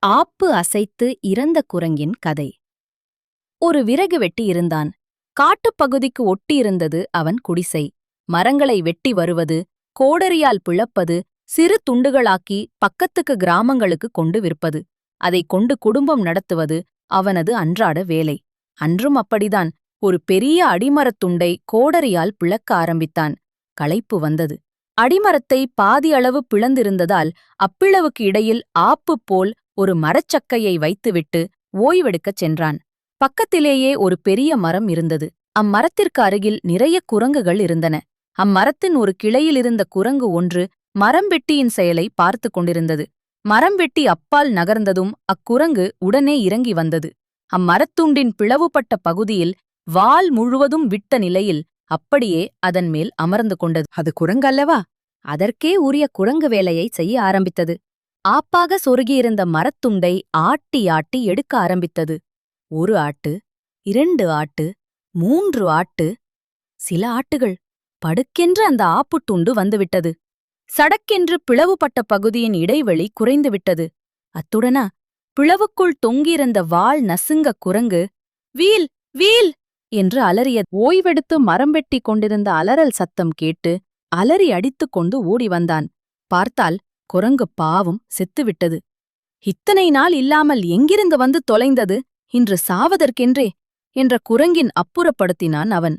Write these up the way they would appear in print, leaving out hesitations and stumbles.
ஆப்பு அசைத்து இறந்த குரங்கின் கதை. ஒரு விறகு வெட்டி இருந்தான். காட்டுப்பகுதிக்கு ஒட்டியிருந்தது அவன் குடிசை. மரங்களை வெட்டி வருவது, கோடரியால் பிளப்பது, சிறு துண்டுகளாக்கி பக்கத்துக்கு கிராமங்களுக்கு கொண்டு விற்பது, அதைக் கொண்டு குடும்பம் நடத்துவது அவனது அன்றாட வேலை. அன்றும் அப்படிதான். ஒரு பெரிய அடிமரத் துண்டை கோடரியால் பிளக்க ஆரம்பித்தான். களைப்பு வந்தது. அடிமரத்தை பாதி அளவு பிளந்திருந்ததால் அப்பிளவுக்கு இடையில் ஆப்பு போல் ஒரு மரச்சக்கையை வைத்துவிட்டு ஓய்வெடுக்கச் சென்றான். பக்கத்திலேயே ஒரு பெரிய மரம் இருந்தது. அம்மரத்திற்கு அருகில் நிறைய குரங்குகள் இருந்தன. அம்மரத்தின் ஒரு கிளையிலிருந்த குரங்கு ஒன்று மரம்வெட்டியின் செயலை பார்த்து கொண்டிருந்தது. மரம்வெட்டி அப்பால் நகர்ந்ததும் அக்குரங்கு உடனே இறங்கி வந்தது. அம்மரத்துண்டின் பிளவுபட்ட பகுதியில் வால் முழுவதும் விட்ட நிலையில் அப்படியே அதன் மேல் அமர்ந்து கொண்டது. அது குரங்கல்லவா? அதற்கே உரிய குரங்கு வேலையை செய்ய ஆரம்பித்தது. ஆப்பாக சொருகியிருந்த மரத்துண்டை ஆட்டி ஆட்டி எடுக்க ஆரம்பித்தது. ஒரு ஆட்டு, 2 ஆட்டு, 3 ஆட்டு. சில ஆட்டுகள். படுக்கென்று அந்த ஆப்புட்டுண்டு வந்துவிட்டது. சடக்கென்று பிளவுபட்ட பகுதியின் இடைவெளி குறைந்துவிட்டது. அத்துடனா பிளவுக்குள் தொங்கியிருந்த வால் நசுங்க குரங்கு வீல் வீல் என்று அலறியது. ஓய்வெடுத்து மரம் வெட்டி கொண்டிருந்த அலறல் சத்தம் கேட்டு அலறி அடித்துக் கொண்டு ஓடி வந்தான். பார்த்தால் குரங்கு பாவம் செத்துவிட்டது. இத்தனை நாள் இல்லாமல் எங்கிருந்து வந்து தொலைந்தது, இன்று சாவதற்கென்றே என்ற குரங்கின் அப்புறப்படுத்தினான் அவன்.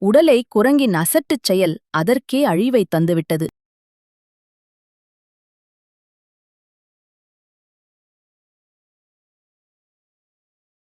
உடலை குரங்கின் அசட்டுச் செயல் அதற்கே அழிவைத் தந்துவிட்டது.